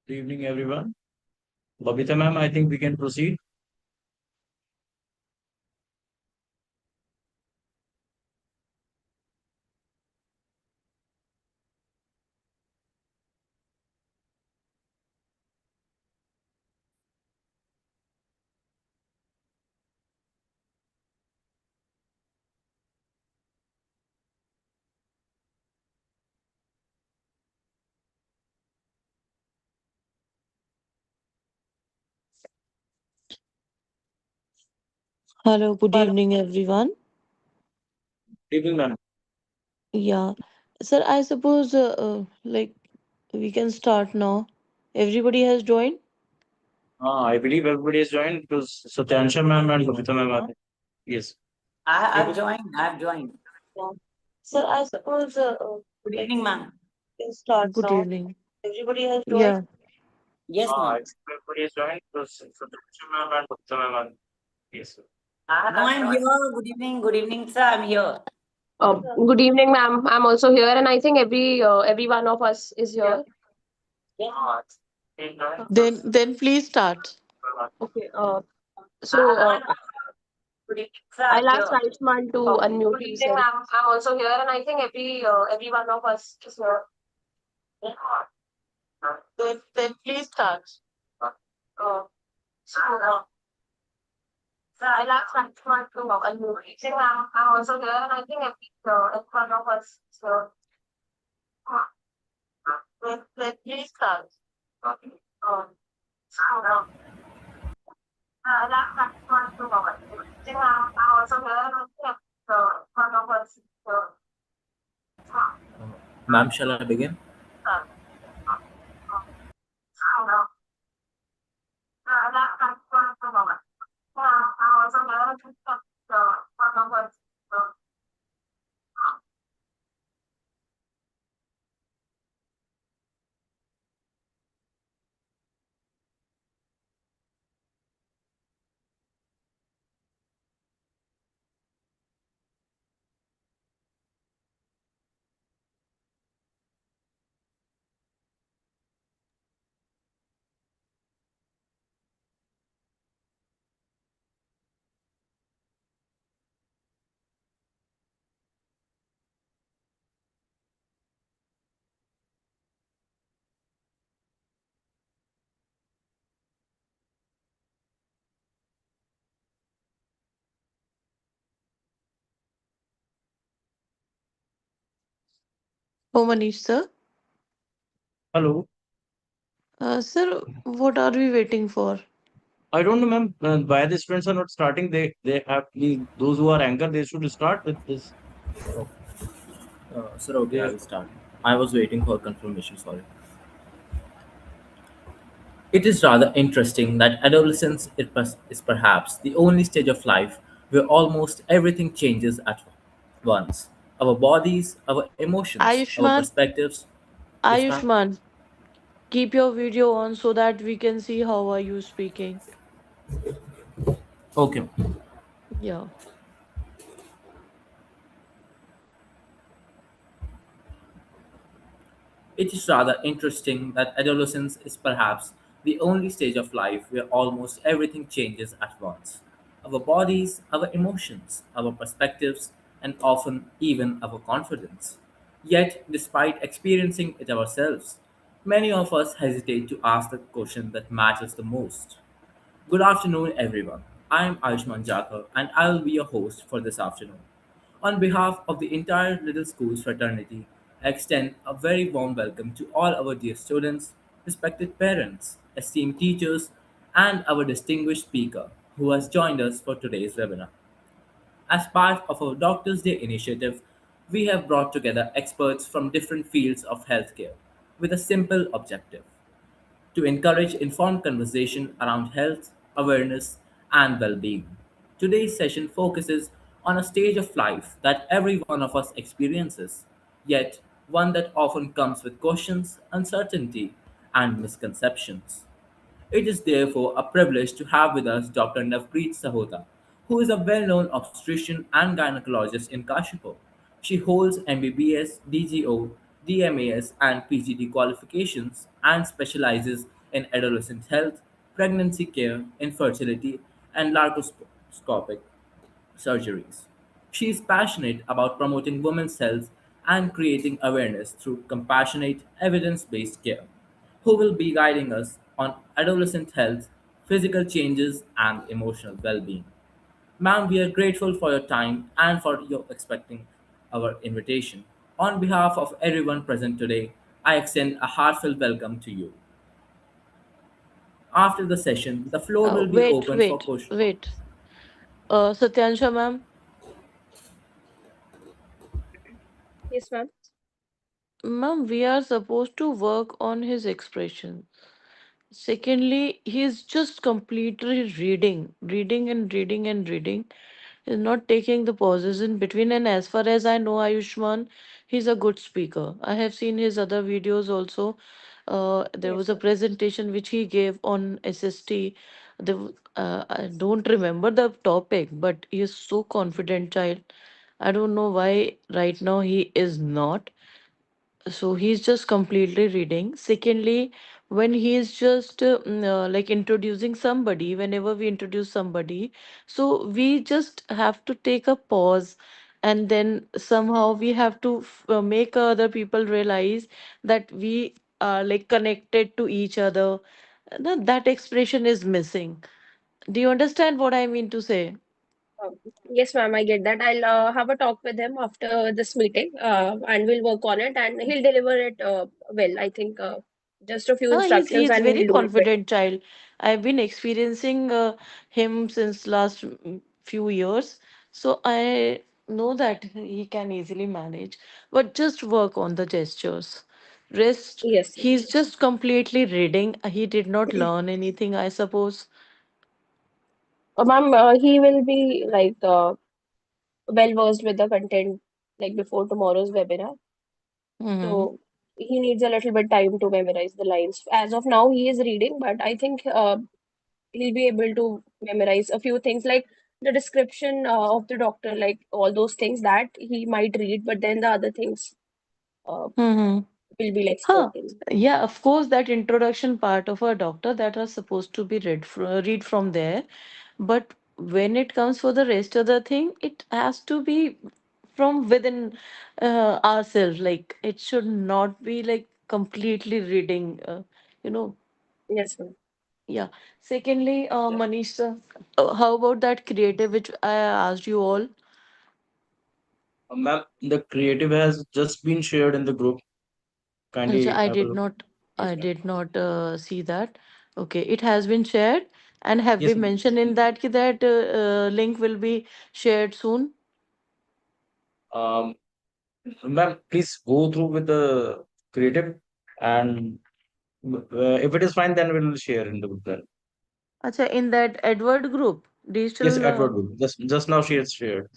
Good evening, everyone. Babita ma'am, I think we can proceed. Hello, good evening, everyone. Good evening, ma'am. Yeah, sir, I suppose we can start now. Everybody has joined. I believe everybody has joined because Satyansha ma'am and Babita ma'am are there. Yes. I've joined. I've joined. Yeah. Sir, I suppose Good evening, ma'am. we can start Good now. evening. Everybody has joined. Yeah, Yes, I ma'am. believe everybody has joined because Satyansha ma'am and Babita ma'am are there. Yes. No, I'm here. Good evening. Good evening, sir. I'm here. Good evening, ma'am. I'm also here, and I think every one of us is here. Ah, okay, joined Then because then please start. Okay. So Good evening, sir. I'm I'll ask here. Aishman to unmute Good evening, himself. ma'am. I'm also here, and I think every one of us is here. Then please start. Uh, so, Sir, I'll ask Rajkumar to unmute. Good evening, ma'am. I'm also here, and I think every one of us is here. Then please start. Um, so, I'll ask Rajkumar to unmute. Good evening, ma'am. I'm also here, and I think every one of us is here. Ma'am, shall I begin? Uh, so, I'll ask Rajkumar to unmute. I'm also here, and I think every one of us is here. Oh, Manish, sir. hello. Sir, what are we waiting for? I don't know, ma'am, why the students are not starting. They have those who are anchor. They should start with this. Sir, okay, I They will start. I was waiting for confirmation, sorry. It is rather interesting that adolescence is perhaps the only stage of life where almost everything changes at once. Our bodies, our emotions, our Ayushman, perspectives. Yes, ma'am? Ayushman, keep your video on so that we can see how are you speaking. Okay. Yeah. It is rather interesting that adolescence is perhaps the only stage of life where almost everything changes at once. Our bodies, our emotions, our perspectives, and often even our confidence. Yet, despite experiencing it ourselves, many of us hesitate to ask the question that matters the most. Good afternoon, everyone. I am Ayushman Jakar, and I will be your host for this afternoon. On behalf of the entire Little Schools fraternity, I extend a very warm welcome to all our dear students, respected parents, esteemed teachers, and our distinguished speaker who has joined us for today's webinar. As part of our Doctors' Day initiative, we have brought together experts from different fields of healthcare with a simple objective to encourage informed conversation around health, awareness, and well being. Today's session focuses on a stage of life that every one of us experiences, yet one that often comes with questions, uncertainty, and misconceptions. It is therefore a privilege to have with us Dr. Navpreet Sahota, who is a well known obstetrician and gynecologist in Kashipur. She holds MBBS, DGO, DMAS, and PGD qualifications and specializes in adolescent health, pregnancy care, infertility, and laparoscopic surgeries. She is passionate about promoting women's health and creating awareness through compassionate, evidence based care, who will be guiding us on adolescent health, physical changes, and emotional well being. Ma'am, we are grateful for your time and for your accepting our invitation. On behalf of everyone present today, I extend a heartfelt welcome to you. After the session, the floor will be Wait, open for wait, questions. wait. Satyansha ma'am, Yes, ma'am. ma'am, we are supposed to work on his expression. Secondly, he's just completely reading, reading and reading and reading. He's not taking the pauses in between. And as far as I know, Ayushman, he's a good speaker. I have seen his other videos also. There Yes, was a ma'am. presentation which he gave on SST. I don't remember the topic, but he is so confident child. I don't know why right now he is not. So he's just completely reading. Secondly, when he is just like introducing somebody, whenever we introduce somebody, so we just have to take a pause, and then somehow we have to make other people realize that we are like connected to each other. That expression is missing. Do you understand what I mean to say? Yes, ma'am, I get that. I'll have a talk with him after this meeting, and we'll work on it, and he'll deliver it well. I think just a few instructions, He's and very he'll do it well. confident child. I've been experiencing him since last few years, so I know that he can easily manage. But just work on the gestures. Rest, Yes, yes. he's just completely reading. He did not learn anything, I suppose. Ma'am, he will be like well versed with the content like before tomorrow's webinar. Mm-hmm. So he needs a little bit time to memorize the lines. As of now, he is reading, but I think he'll be able to memorize a few things like the description of the doctor, like all those things that he might read, but then the other things uh, Mm-hmm. will be like Huh. spoken. Yeah, of course, that introduction part of a doctor that are supposed to be read from there. But when it comes for the rest of the thing, it has to be from within ourselves. Like it should not be like completely reading. You know. Yes, ma'am. Yeah. Secondly, Manish, sir, how about that creative which I asked you all? Ma'am, the creative has just been shared in the group. Acha, Kindly have a look. Yes, I ma'am. did not see that. Okay, it has been shared. And have we Yes, ma'am. mentioned in that that link will be shared soon? Um, Ma'am, please go through with the creative, and if it is fine, then we'll share in the group then. Acha, in that Edward group, Yes, digital. Edward will. Just now she has shared.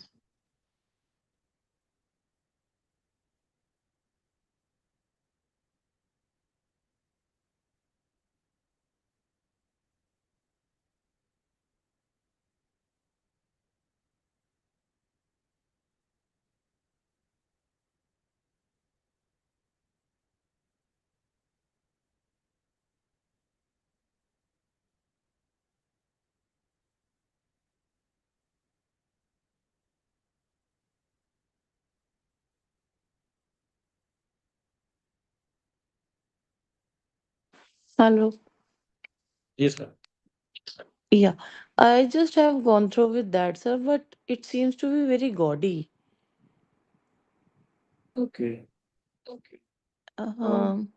Hello. Yes, ma'am. Yeah, I just have gone through with that, sir, but it seems to be very gaudy. Okay. Um, Um,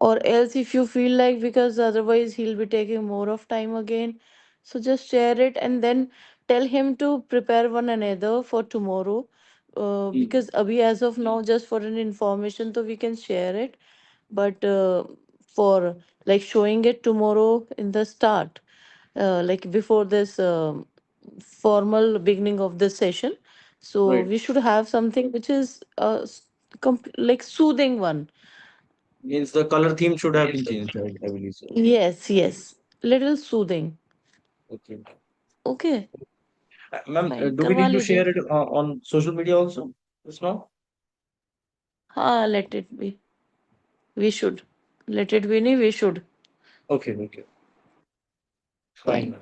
or else if you feel like, because otherwise he'll be taking more of time again, so just share it and then tell him to prepare one another for tomorrow, because abhi as of now just for an information so we can share it, but for like showing it tomorrow in the start, like before this formal beginning of this session, so right. we should have something which is like soothing one. Means the color theme should have been changed, I believe so. Yes, yes. Little soothing. Okay. Okay, Ma'am, fine. do we Karwa need to lijiye. share it on social media also? Yes, now? हाँ, let it be. We should. Let it be नहीं, we should. Okay, okay, fine, Fine. ma'am.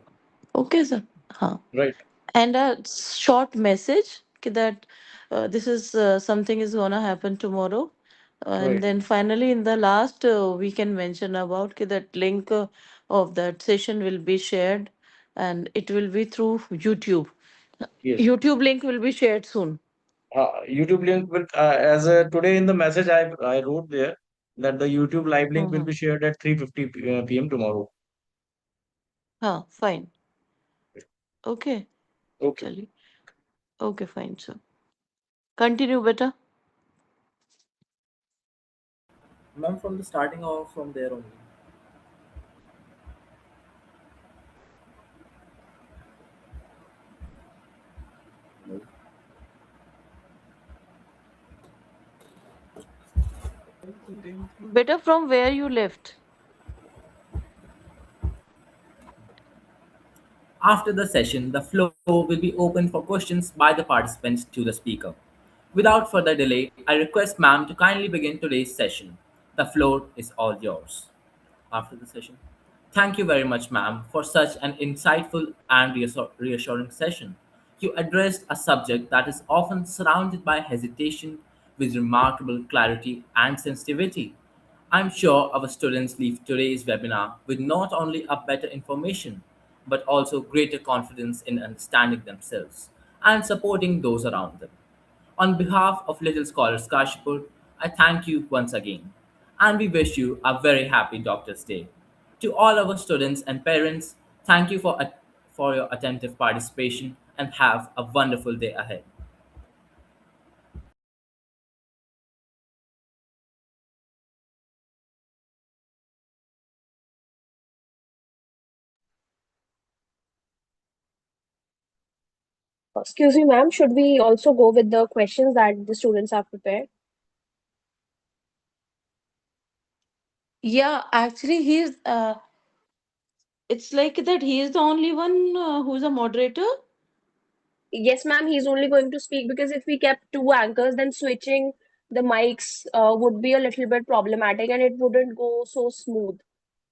Okay, sir. Huh. Right. And a short message that this is something is gonna happen tomorrow, and Right. then finally in the last we can mention about that link of that session will be shared, and it will be through YouTube. Yes. YouTube link will be shared soon. YouTube link will, today in the message I wrote there that the YouTube live link will Mm-hmm. be shared at 3:50 p.m. tomorrow. Huh, fine. Okay. Okay. Chali. Okay, fine, sir. Continue, better. Ma'am, from the starting or from there only? Better from where you left. After the session, the floor will be open for questions by the participants to the speaker. Without further delay, I request ma'am to kindly begin today's session. The floor is all yours. After the session. Thank you very much, ma'am, for such an insightful and reassuring session. You addressed a subject that is often surrounded by hesitation with remarkable clarity and sensitivity. I'm sure our students leave today's webinar with not only a better information, but also greater confidence in understanding themselves and supporting those around them. On behalf of Little Scholars Kashipur, I thank you once again, and we wish you a very happy Doctor's Day. To all our students and parents, thank you for your attentive participation and have a wonderful day ahead. Excuse me, ma'am, should we also go with the questions that the students have prepared? Yeah, actually, it's like that he is the only one who's a moderator. Yes, ma'am, he's only going to speak because if we kept two anchors, then switching the mics would be a little bit problematic and it wouldn't go so smooth.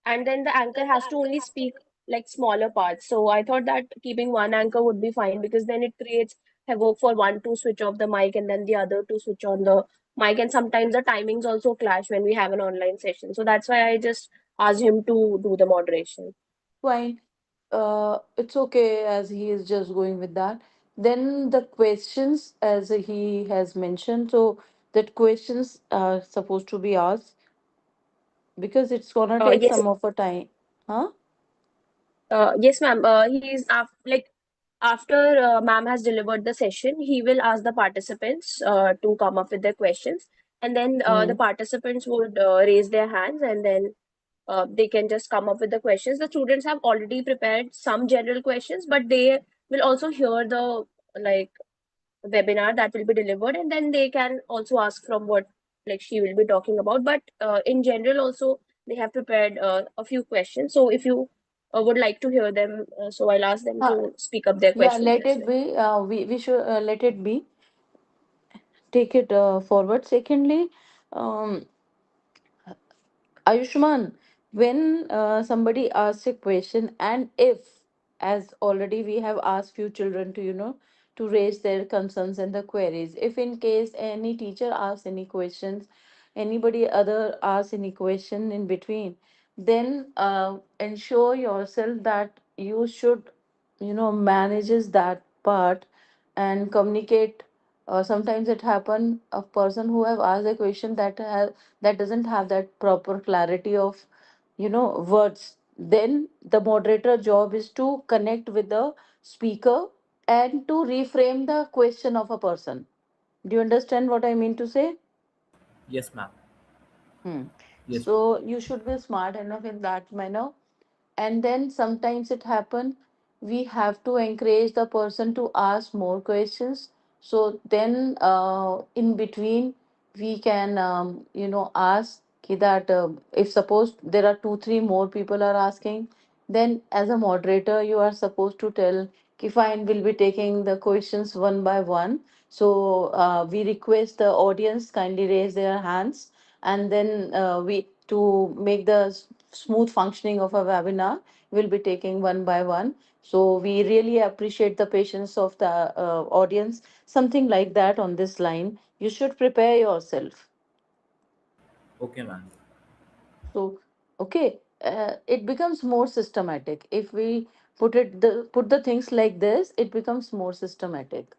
And then the anchor has to only speak like smaller parts. So I thought that keeping one anchor would be fine because then it creates havoc for one to switch off the mic and then the other to switch on the mic. And sometimes the timings also clash when we have an online session. So that's why I just asked him to do the moderation. Fine. It's okay as he is just going with that. Then the questions, as he has mentioned, so that questions are supposed to be asked because it's gonna take Yes, some of a time. Huh? yes, ma'am. Like after ma'am has delivered the session, he will ask the participants to come up with their questions, and then the Mm. participants would raise their hands, and then they can just come up with the questions. The students have already prepared some general questions, but they will also hear the like webinar that will be delivered, and then they can also ask from what like she will be talking about. But in general, also they have prepared a few questions. So if you would like to hear them, so I'll ask them Uh, to speak up their yeah, questions let as it well. be. We should let it be. Take it forward. Secondly, um, Ayushman, when somebody asks a question, and if, as already we have asked few children to, to raise their concerns and the queries, if in case any teacher asks any questions, anybody other asks any question in between, then ensure yourself that you should, manages that part and communicate. Sometimes it happen a person who have asked a question that doesn't have that proper clarity of words, then the moderator job is to connect with the speaker and to reframe the question of a person. Do you understand what I mean to say? Yes, ma'am. Hmm. Yes, ma'am. So you should be smart enough in that manner. And then sometimes it happen we have to encourage the person to ask more questions. So then in between we can ask that if suppose there are two three more people are asking, then as a moderator you are supposed to tell ki fine, will be taking the questions one by one. So we request the audience kindly raise their hands, and then we to make the smooth functioning of a webinar. We'll be taking one by one. So we really appreciate the patience of the audience. Something like that on this line. You should prepare yourself. Okay, ma'am. So, okay, it becomes more systematic. If we put the things like this, it becomes more systematic.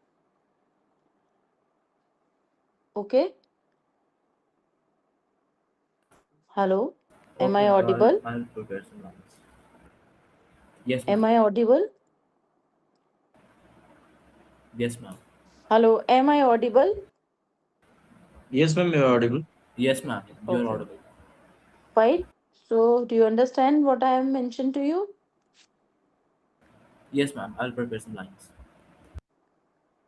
Okay, hello, am I Okay, ma'am. I'll, audible? I'll prepare some lines. Yes, Am ma'am. I audible? Yes, ma'am. Hello, am I audible? Yes, ma'am, you're audible. Yes, ma'am. You're Okay, audible. fine. So, do you understand what I have mentioned to you? Yes, ma'am. I'll prepare some lines.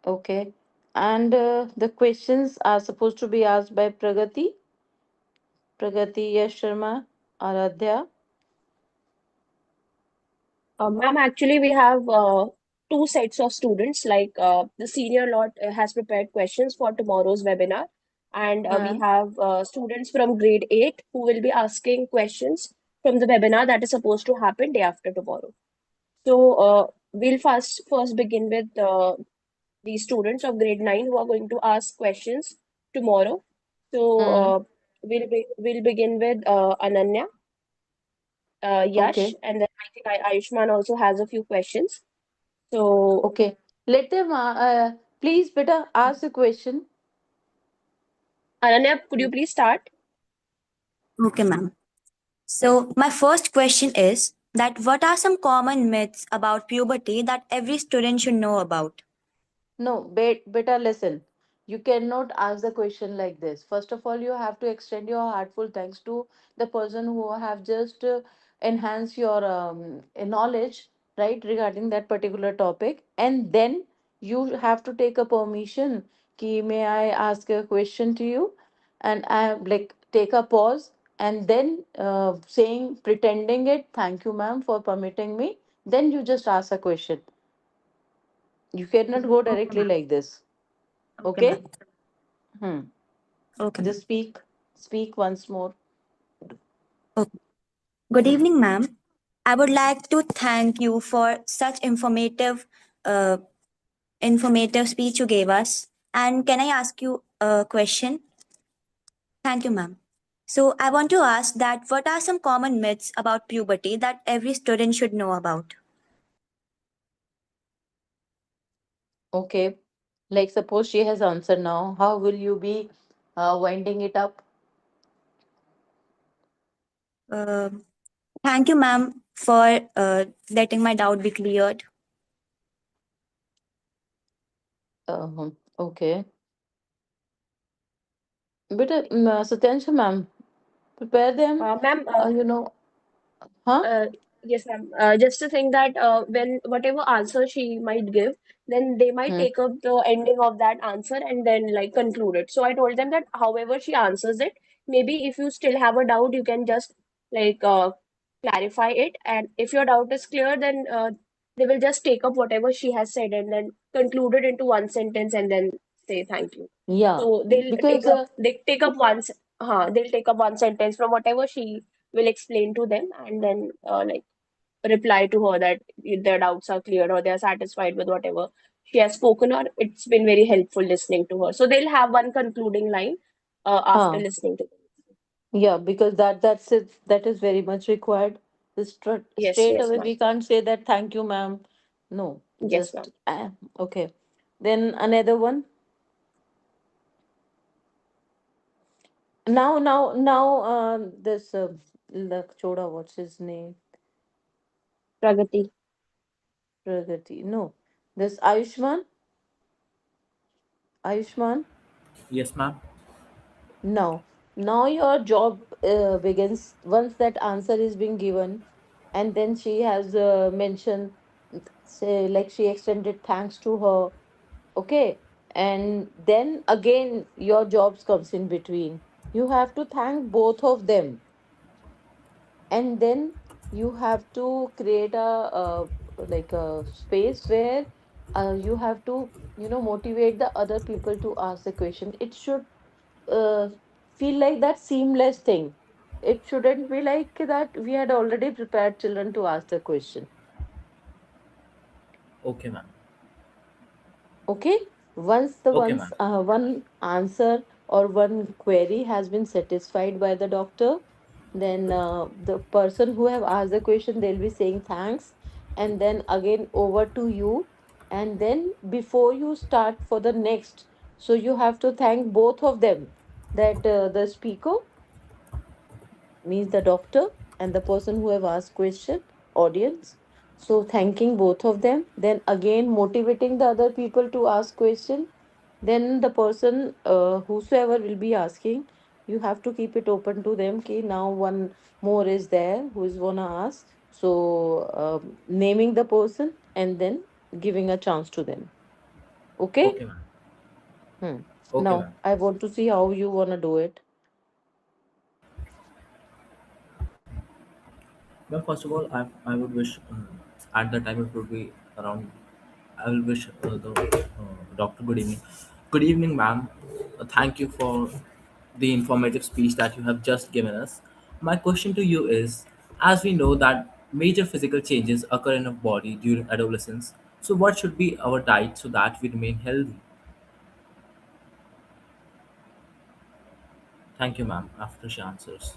Okay, and the questions are supposed to be asked by Pragati, Yash Sharma, Aradhya. Ma'am, actually, we have two sets of students. Like the senior lot has prepared questions for tomorrow's webinar, and we Hmm. have students from grade 8 who will be asking questions from the webinar that is supposed to happen day after tomorrow. So we'll first begin with the students of grade 9 who are going to ask questions tomorrow. So Hmm. we'll begin with Ananya, Yash, Okay. and then I think Ayushman also has a few questions. So, Okay. Let them, please, better ask a question. Ananya, could you please start? Okay, ma'am. So, my first question is that what are some common myths about puberty that every student should know about? No, better listen. You cannot ask the question like this. First of all, you have to extend your heartful thanks to the person who have just enhanced your knowledge, right, regarding that particular topic. And then you have to take a permission. Ki, may I ask a question to you? And I like take a pause and then saying, pretending it, thank you, ma'am, for permitting me. Then you just ask a question. You cannot go Okay, directly ma'am. like this. Okay, Okay? ma'am. Hmm. Okay, Just ma'am. speak once more. Okay. Good Hmm. evening, ma'am. I would like to thank you for such uh, informative speech you gave us. And can I ask you a question? Thank you, ma'am. So, I want to ask that what are some common myths about puberty that every student should know about? Okay. Like suppose she has answered now. How will you be winding it up? Uh, Thank you, ma'am, for letting my doubt be cleared. Okay. But Satyansha ma'am, prepare them. Ma'am, You know, huh? uh, yes, ma'am. Just to think that when whatever answer she might give, then they might Hmm. take up the ending of that answer and then like conclude it. So I told them that however she answers it, maybe if you still have a doubt, you can just like clarify it. And if your doubt is clear, then they will just take up whatever she has said and then conclude it into one sentence and then say thank you. Yeah. So they'll take Because up they take up they'll take up one sentence from whatever she will explain to them and then like reply to her that their doubts are clear or they're satisfied with whatever she has spoken, or it's been very helpful listening to her. So they'll have one concluding line after huh. listening to them. Yeah, because that's it. That is very much required. Yes, Straight yes, away ma'am. we can't say that thank you, ma'am. No, Yes, just ma'am. okay. Then another one. Now, this Choda, what's his name? Pragati. Pragati. No, this Ayushman. Yes, ma'am. Now your job begins once that answer is being given, and then she has mentioned, say, like she extended thanks to her. Okay, and then again your jobs comes in between. You have to thank both of them, and then you have to create like a space where you have to motivate the other people to ask the question. It should uh, feel like that seamless thing. it shouldn't be like that we had already prepared children to ask the question. Okay, ma'am. Okay, once the Okay, ma'am. one answer or one query has been satisfied by the doctor, then the person who have asked the question, they'll be saying thanks, and then again over to you. And then before you start for the next, so you have to thank both of them, that the speaker means the doctor and the person who have asked question, audience. So thanking both of them, then again motivating the other people to ask question. Then the person whosoever will be asking, you have to keep it open to them. Okay, now one more is there who is gonna ask. So naming the person and then giving a chance to them. Okay. Okay, ma'am. Hmm. Okay, Now ma'am. I want to see how you wanna do it. Well, first of all, I would wish at the time it would be around. I will wish the doctor good evening. Good evening, ma'am. Thank you for the informative speech that you have just given us. My question to you is, as we know that major physical changes occur in our body during adolescence, so what should be our diet so that we remain healthy? Thank you, ma'am. After she answers.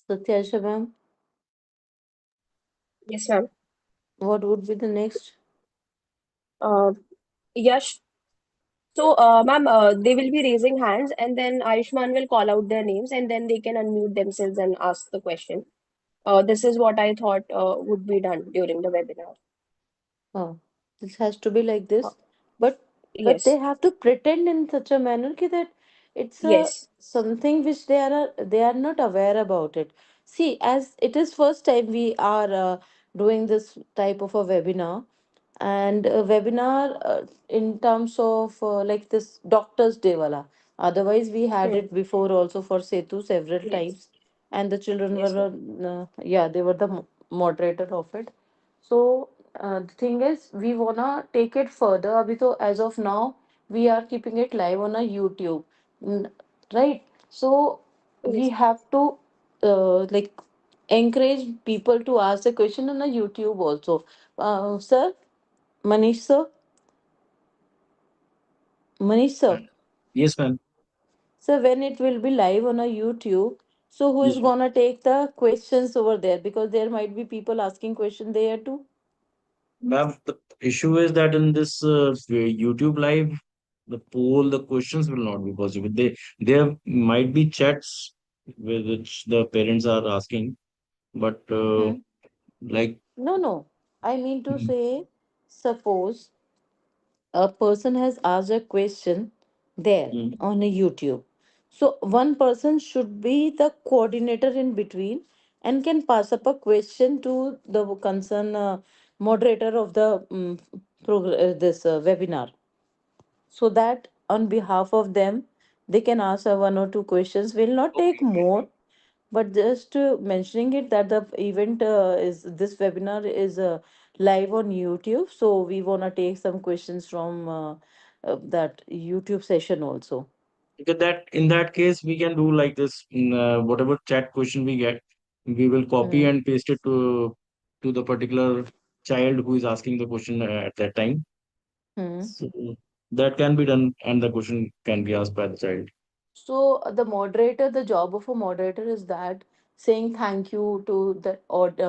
Satyasha ma'am, Yes, ma'am. what would be the next? Uh, Yash. So, ma'am, they will be raising hands, and then Ayushman will call out their names, and then they can unmute themselves and ask the question. This is what I thought would be done during the webinar. Oh, this has to be like Uh, this, but they yes, have to pretend in such a manner that it's a yes. something which they are not aware about it. See, as it is first time we are doing this type of a webinar, and a webinar in terms of like this doctor's day wala. Otherwise, we had Hmm. it before also for Setu several Yes, times, and the children yes, were ma'am. yeah, they were the moderator of it. So the thing is, we wanna take it further. Abhi to as of now, we are keeping it live on a YouTube, Mm, right? So we Yes, have to like encourage people to ask the question on a YouTube also. Sir, Manish sir, Manish sir. Yes, ma'am. So when it will be live on a YouTube, so who is Yes, ma'am. gonna take the questions over there? Because there might be people asking questions there too. Ma'am, the issue is that in this YouTube live, the poll, the questions will not be possible. There might be chats with which the parents are asking, but Hmm. like No, no. I mean to mm, say, suppose a person has asked a question there mm, on a YouTube. So one person should be the coordinator in between and can pass up a question to the concerned moderator of the this webinar, so that on behalf of them they can ask one or two questions. Will not take more, but just mentioning it that the event is this webinar is live on YouTube, so we want to take some questions from that YouTube session also. because that in that case we can do like this. Whatever chat question we get, we will copy Hmm. and paste it to the particular child who is asking the question at that time. Hmm. So that can be done, and the question can be asked by the child. So the moderator, the job of a moderator is that saying thank you to the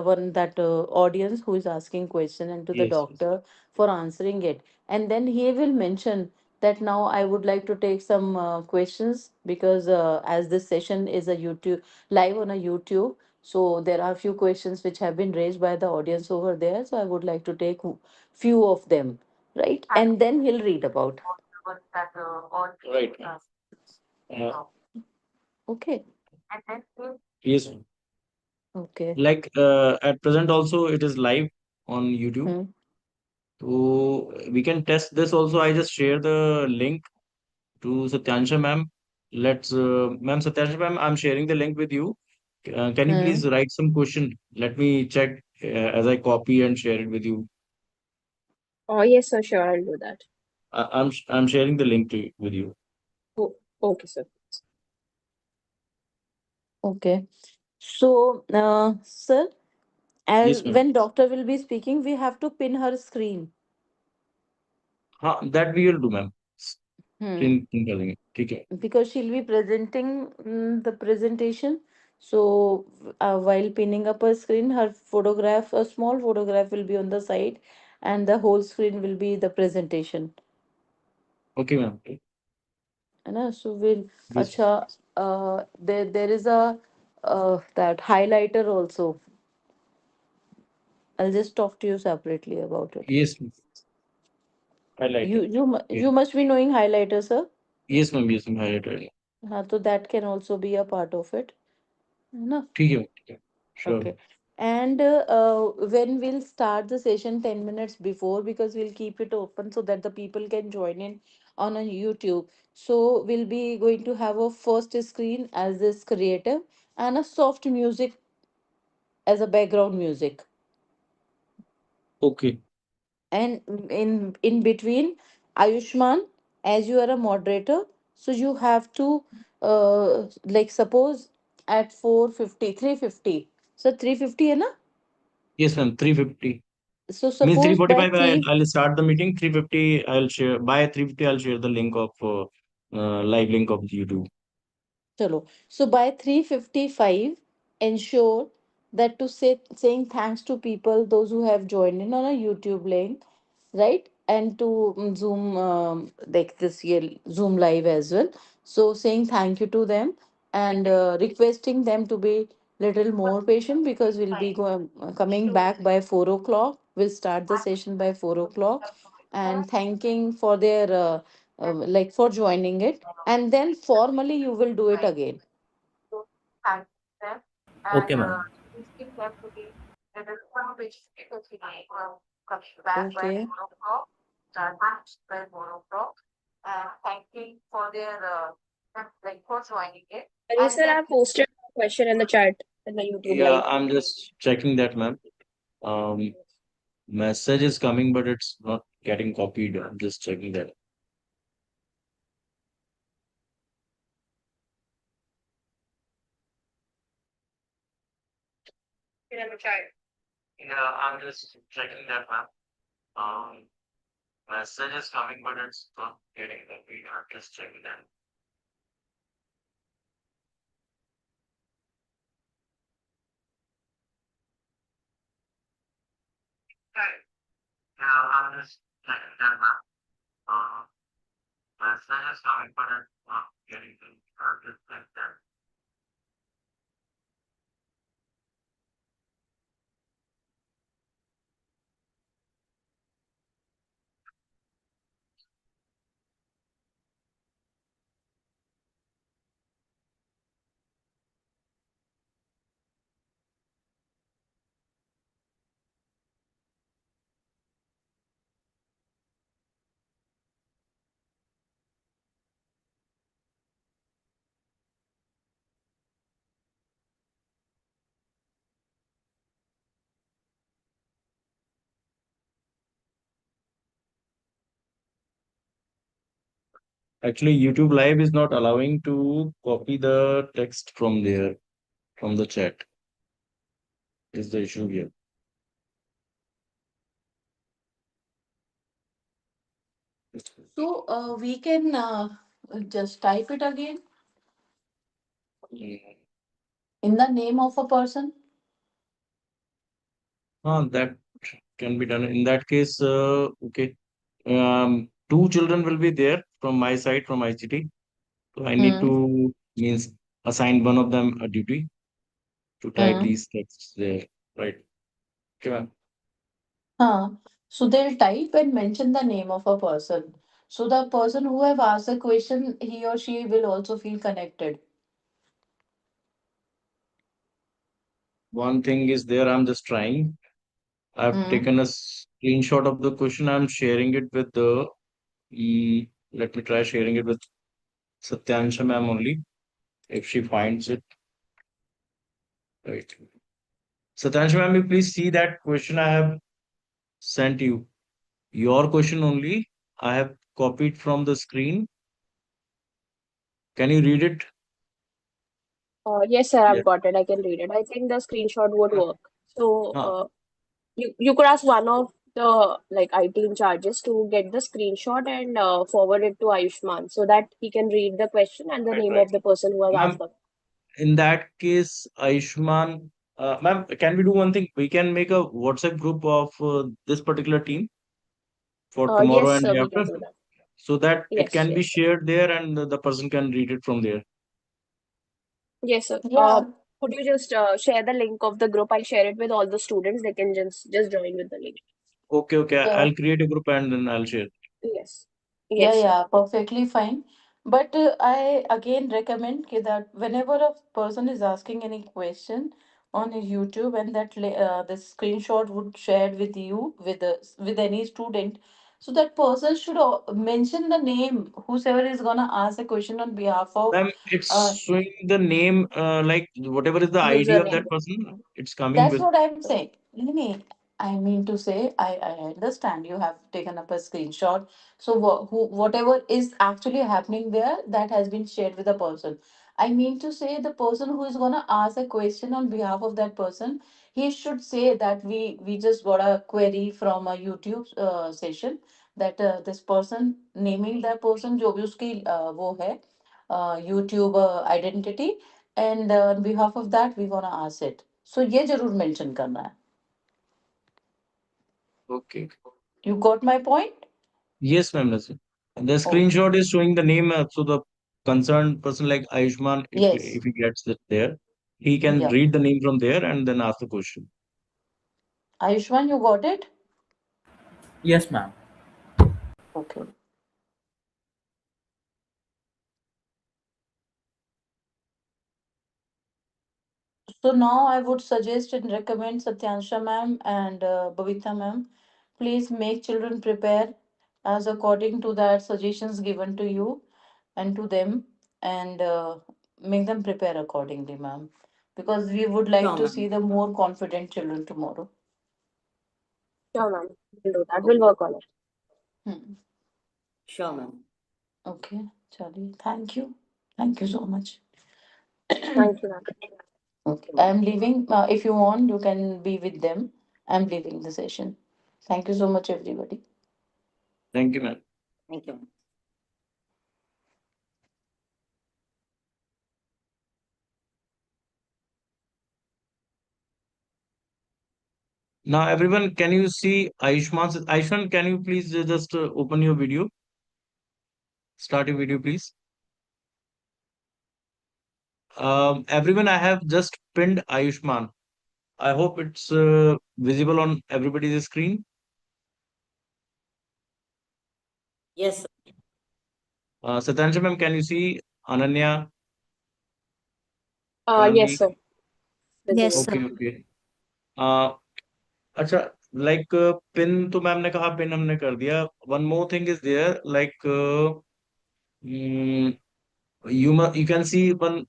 one that audience who is asking question, and to the Yes. doctor for answering it, and then he will mention that now I would like to take some questions, because as this session is a YouTube live on a YouTube, so there are few questions which have been raised by the audience over there. So I would like to take few of them, right? And And then he'll read about. what that all Right. uh, Okay. and then Yes. Okay. Like at present also it is live on YouTube. Hmm. So we can test this also. I just share the link to Satyansha ma'am. let's, ma'am Satyajit ma'am, I'm sharing the link with you. Can you Hmm. please write some question? Let me check as I copy and share it with you. Oh, yes, sir. Sure, I'll do that. I'm sharing the link to with you. Oh, okay, sir. Okay. So, sir, as Yes, ma'am. when doctor will be speaking, we have to pin her screen. That we will do, ma'am. Hmm. Screen calling. ठीक है. Because she'll be presenting the presentation. So, while pinning up her screen, her photograph, a small photograph will be on the side, and the whole screen will be the presentation. Okay, ma'am. है ना? So we'll, Yes, अच्छा, there is a that highlighter also. I'll just talk to you separately about it. yes, ma'am. You Highlighted. you mu- Yeah. you must be knowing highlighter, sir. Yes, ma'am. Yes, ma'am. Highlighted. हाँ, so that can also be a part of it. है ना? ठीक है, ma'am. ठीक है. Sure. Okay. And when we'll start the session 10 minutes before, because we'll keep it open so that the people can join in on a YouTube. So we'll be going to have a first screen as this creative and a soft music as a background music. Okay. And in between, Ayushman, as you are a moderator, so you have to like suppose at 4:50, 3:50. So 3:50 है ना? Yes, ma'am. 350. So Means suppose by 3:45 3, I'll start the meeting. 3:50 I'll share. By 3:50 I'll share the link of live link of YouTube. chalo. So by 3:55, ensure that to saying thanks to people, those who have joined in on a YouTube link, right? And to Zoom, like this year, Zoom live as well. So saying thank you to them and requesting them to be little more patient because we'll be coming back by 4 o'clock. We'll start the session by 4 o'clock, and thanking for their like for joining it, and then formally you will do it again. to thank them Okay, and ma'am. asking them to be in the which because we coming back by Okay. 4 o'clock, start by 4 o'clock, and thanking for their like for joining it. Yes, And sir, then I posted a question in the chat in the YouTube Yeah, live. I'm just checking that, ma'am. Um, Message is coming, but it's not getting copied. I'm just checking that. in the chat. Yeah, I'm just checking that, ma'am. Message is coming, but it's not getting copied. I'm just checking that. Right. Yeah, I'm just checking that, ma'am. Message is coming, but it's not getting copied. I'm just checking that. Actually, YouTube Live is not allowing to copy the text from there, from the chat. Is the issue here. So we can just type it again Mm. in the name of a person. That can be done. In that case, okay. Two children will be there from my side, from ICT. So I need Hmm. to means assign one of them a duty to type Hmm. these texts there. Right. Okay, ma'am. So they'll type and mention the name of a person. So the person who have asked the question, he or she will also feel connected. One thing is there, I'm just trying. I've Hmm. taken a screenshot of the question. I'm sharing it with the let me try sharing it with Satyansha ma'am only, if she finds it. Right. Satyansha ma'am, you please see that question I have sent you. Your question only. I have copied from the screen. Can you read it? Yes, sir, Yes. I've got it. I can read it. I think the screenshot would Uh, work. So, uh, you could ask one of the like IT in charges to get the screenshot and forward it to Ayushman so that he can read the question and the right, name right. of the person who has asked Ma'am, the. in that case, Ayushman, ma'am, can we do one thing? We can make a WhatsApp group of this particular team for tomorrow Yes, and sir, day we can after, do that. so that it Yes, can be yes, sir. shared there and the person can read it from there. Yes, sir. Yeah, Could you just share the link of the group? I'll share it with all the students. They can just join with the link. Okay, okay. yeah. I'll create a group and then I'll share. Yes. Yeah, Yes, sir. yeah, perfectly fine. But I again recommend that whenever a person is asking any question on a YouTube and the screenshot would shared with you with any student, so that person should mention the name whosoever is gonna ask a question on behalf of Ma'am, it's uh, showing the name, like whatever is the ID of that Username. person, it's coming That's with. what I'm saying. Nini, I mean to say, I understand you have taken up a screenshot. So whatever is actually happening there, that has been shared with the person. I mean to say, the person who is gonna ask a question on behalf of that person, he should say that we just got a query from a YouTube session that this person naming that person जो भी उसकी वो है YouTube identity, and on behalf of that we wanna ask it. So ये जरूर mention करना है. Okay. You got my point? Yes, ma'am. That's it. The Okay. screenshot is showing the name, so the concerned person like Ayushman, Yes. if he gets it there, he can Yeah. read the name from there and then ask the question. Ayushman, you got it? Yes, ma'am. Okay. So now I would suggest and recommend Satyansha ma'am and Bhavita ma'am, please make children prepare as according to that suggestions given to you and to them, and make them prepare accordingly, ma'am. Because we would like Sure, to see ma'am. the more confident children tomorrow. Sure, ma'am. We'll do that. We'll Okay. work on it. Hmm. Sure, ma'am. Okay, Charlie. Thank you. Thank you so much. Thank you, ma'am. Okay, I'm leaving. If you want, you can be with them. I'm leaving the session. Thank you so much, everybody. Thank you, ma'am. Thank you, ma'am. Now, everyone, can you see Ayushman? Ayushman, can you please just open your video? Start your video, please. Everyone, I have just pinned Ayushman. I hope it's visible on everybody's screen. Yes, sir. Satansha ma'am, can you see Ananya, Yes, Pranali? sir. Yes, Visible. sir. Okay, okay. अच्छा, like pin तो ma'am ने कहा pin हमने कर दिया. One more thing is there, like mm, you can see one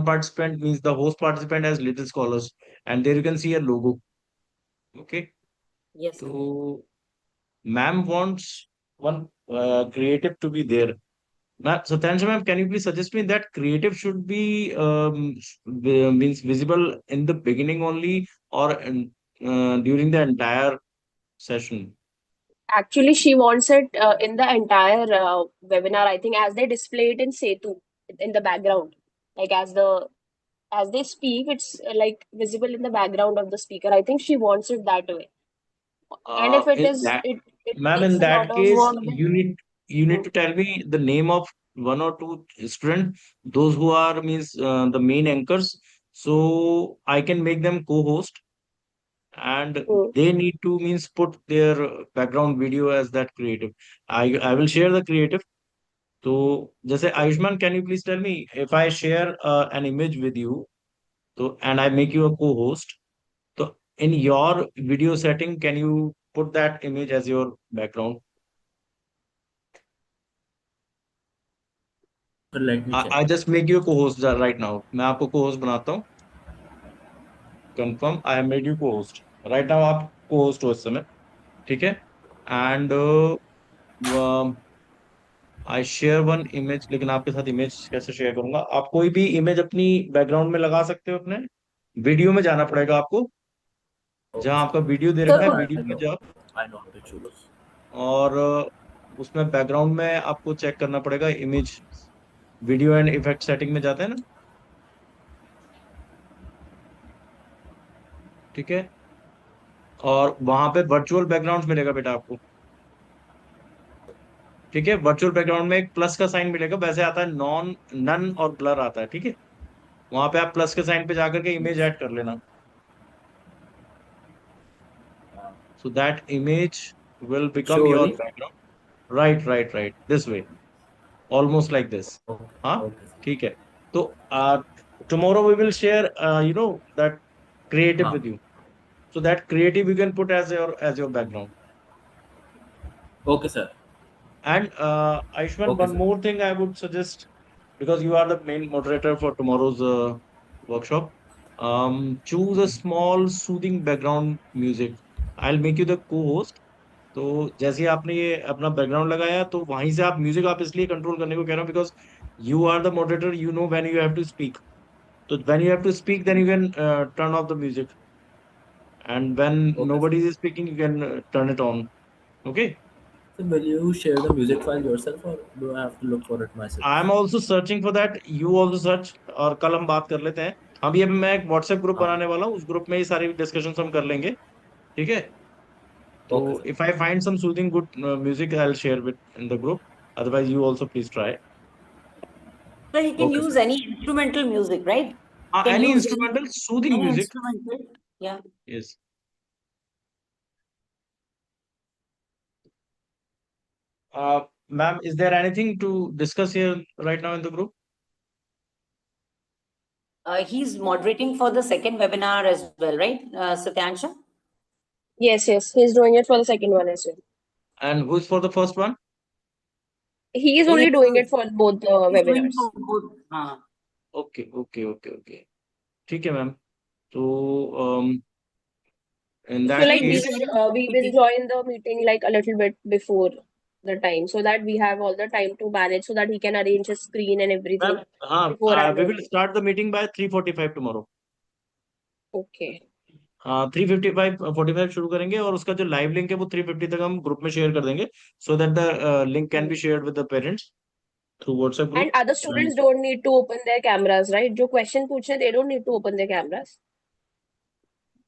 participant means the host participant as Little Scholars, and there you can see a logo. Okay, Yes, sir. so ma'am wants one creative to be there. Ma'am, Satyansha ma'am, can you please suggest me that creative should be means visible in the beginning only or during the entire session? Actually, she wants it in the entire webinar, I think, as they display it in Setu in the background. Like as they speak, it's like visible in the background of the speaker. I think she wants it that way. And if it In is that, it ma'am, takes in a lot that of case, work, you need then to tell me the name of one or two students, those who are means the main anchors, so I can make them co-host, and mm, they need to means put their background video as that creative. I will share the creative. So, जैसे Ayushman, can you please tell me if I share an image with you, so and I make you a co-host, so in your video setting, can you put that image as your background? Let me check. I just make you co-host right now. मैं आपको co-host बनाता हूँ. Confirm. I have made you co-host. Right now आप co-host हो इस समय. ठीक है? And I share one image, लेकिन आपके साथ इमेज कैसे शेयर करूंगा? आप कोई भी इमेज अपनी बैकग्राउंड में लगा सकते हो अपने. वीडियो में जाना पड़ेगा आपको, Okay, जहां sir. आपका वीडियो दे Sir, रखा है, could वीडियो I में know. जाओ. I know how to choose. और उसमें बैकग्राउंड में आपको चेक करना पड़ेगा image. Video and effect setting में जाते हैं ना. ठीक है? और वहां पे वर्चुअल बैकग्राउंड मिलेगा बेटा आपको. ठीक है? वर्चुअल बैकग्राउंड में एक प्लस का साइन मिलेगा, वैसे आता है नॉन, नन और ब्लर आता है. ठीक है? वहां पे आप प्लस के साइन पे जाकर के इमेज ऐड कर लेना. Uh, So that image will become your Surely. background. Right, right, right. This way. Almost like this. Okay. हाँ. Okay, sir. ठीक है. तो tomorrow we will share that creative Huh. with you. So that creative you can put as your background. Okay, sir. And Aishwan, Okay, one sir. more thing I would suggest, because you are the main moderator for tomorrow's workshop. Choose a small soothing background music. I'll make you the co-host. तो जैसे ही आपने ये अपना background लगाया, तो वहीं से आप म्यूजिक आप इसलिए कंट्रोल करने को कह रहा हूँ, because you are the moderator, you know when you have to speak. तो when you have to speak, then you can turn off the music, and when Okay, sir. Nobody is speaking you can turn it on. Okay? So will you share the music file yourself, or do I have to look for it myself? I am also searching for that, you also search, और कल हम बात कर लेते हैं. अभी मैं एक व्हाट्सएप ग्रुप Huh. बनाने वाला हूँ, उस ग्रुप में ये सारी डिस्कशन हम कर लेंगे. ठीक है? तो Okay, sir. If I find some soothing good music, I will share with in the group. Otherwise you also please try. sir, he can Okay, use sir. any instrumental music, right? Can Any use instrumental soothing any music. instrumental. Yeah. Yes. Ma'am, is there anything to discuss here right now in the group? He's moderating for the second webinar as well, right, Satyansha? Yes, yes, he's doing it for the second one as well. And who's for the first one? He is He only doing is- it for both the he's doing webinars. for both. Okay, okay, okay, okay. ठीक है ma'am. तो in So that like case, we will join the meeting like a little bit before the time, so that we have all the time to manage, so that he can arrange his screen and everything ma'am, हाँ, before our we will meeting. start the meeting by 3:45 tomorrow. Okay. 3:45 शुरू करेंगे, और उसका जो live link है वो 3:50 तक हम ग्रुप में शेयर कर देंगे, so that the link can be shared with the parents through WhatsApp And group. other students don't need to open their cameras, right? जो question पूछे, they don't need to open their cameras.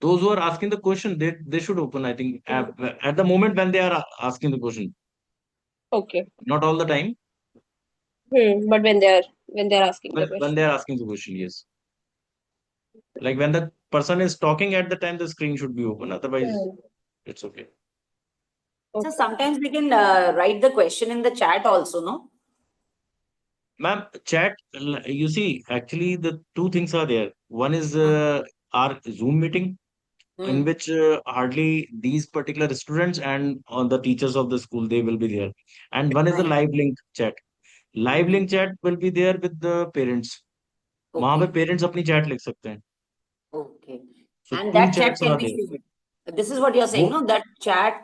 Those who are asking the question, they should open, I think, at the moment when they are asking the question. Okay. Not all the time. But when they're asking the When question. they are asking the question, yes. Like when the person is talking, at the time the screen should be open. Otherwise, it's okay. So sometimes we can write the question in the chat also, no? Ma'am, chat, you see, actually the two things are there. One is our Zoom meeting, in which hardly these particular students and the teachers of the school, they will be there. And one is the live link chat. Live link chat will be there with the parents. वहां पे Okay. Parents अपनी chat लिख सकते हैं. Okay. So And two that chat chats can are be there. saved. This is what you're saying, वो no? That chat,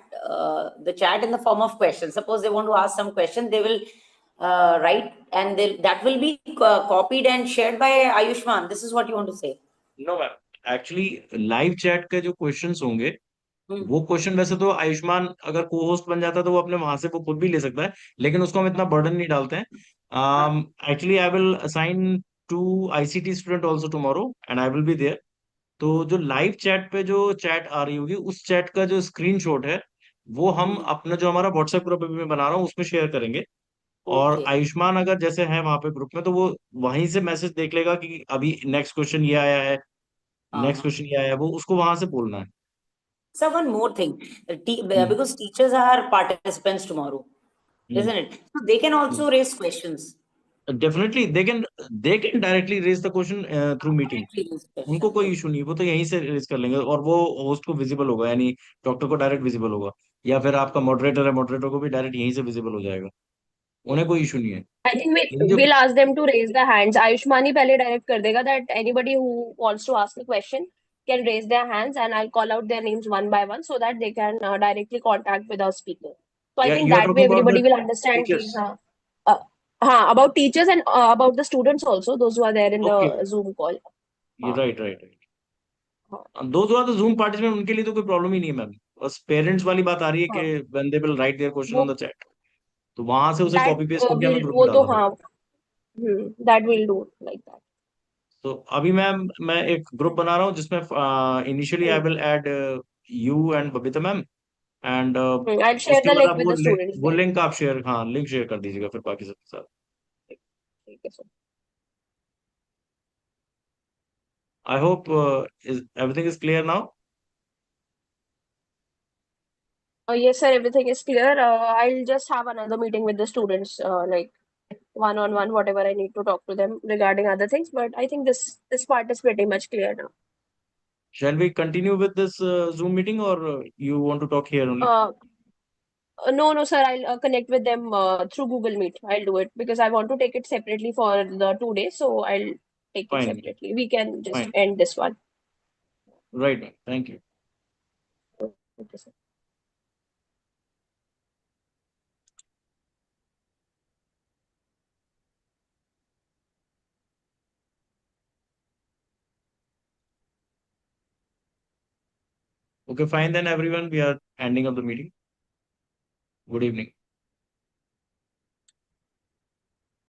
the chat in the form of questions. Suppose they want to ask some question, they will write, and that will be copied and shared by Ayushman. This is what you want to say. No ma'am, actually live chat के जो questions होंगे, Hmm. वो question वैसे तो आयुष्मान अगर को host बन जाता है तो वो अपने वहां से वो खुद भी ले सकता है, लेकिन उसको हम इतना बर्डन नहीं डालते हैं. Actually I will assign to ICT student also tomorrow, and I will be there. तो जो लाइव चैट पे जो चैट आ रही होगी, उस चैट का जो स्क्रीनशॉट है, वो हम अपना जो हमारा व्हाट्सएप ग्रुप अभी मैं बना रहा हूँ उसमें शेयर करेंगे. और Okay. आयुष्मान अगर जैसे है वहां पे ग्रुप में, तो वो वहीं से मैसेज देख लेगा कि अभी नेक्स्ट क्वेश्चन ये आया है, नेक्स्ट क्वेश्चन ये आया है, वो उसको वहां से बोलना है. So one more thing, hmm, because teachers are participants tomorrow, isn't it? So they can also raise questions. Definitely they can directly raise the question through meeting. Directly raise उनको question. कोई इशू नहीं, वो तो यहीं से raise कर लेंगे, और वो होस्ट को विजिबल होगा, यानी डॉक्टर को डायरेक्ट विजिबल होगा, या फिर आपका मॉडरेटर है, मॉडरेटर को भी डायरेक्ट यहीं से विजिबल हो जाएगा. उन्हें कोई इशू नहीं है। I think लेकिन जो we'll ask them to raise the hands. Ayushman ही पहले direct कर देगा that anybody who wants to ask a question can raise their hands, and I'll call out their names one by one so that they can directly contact with our speaker. So I yeah, think you are that way talking about the everybody will understand कि teachers. uh, about teachers and about the students also, those who are there in Okay, the Zoom call. ये हाँ, right, right, right. हाँ, Those who are the Zoom participants, उनके लिए तो कोई problem ही नहीं है मैम। बस पेरेंट्स वाली बात आ रही है कि हाँ, when they will write their question वो on the chat, तो वहां से उसे that कॉपी पेस्ट करके हमें will ग्रुप में वो तो डालना हाँ, पड़ेगा। that will do like that. तो अभी मैं एक ग्रुप बना रहा हूँ जिसमें initially I Hmm. Will add you and Babita ma'am and I'll share उसके the बाद link आप with the students वो there. लिंक आप शेयर, हाँ लिंक शेयर कर दीजिएगा फिर बाकी सबके साथ। ठीक है sir. I hope is everything is clear now. Yes, sir, everything is clear. I'll just have another meeting with the students, like one-on-one, whatever I need to talk to them regarding other things. But I think this part is pretty much clear now. Shall we continue with this Zoom meeting or you want to talk here only? Uh, no, no, sir, I'll connect with them through Google Meet. I'll do it because I want to take it separately for the 2 days, so I'll take it Fine, separately. We can just fine. end this one. Right, ma'am. Thank you. Okay, sir. Okay, fine then everyone. We are ending up the meeting. Good evening.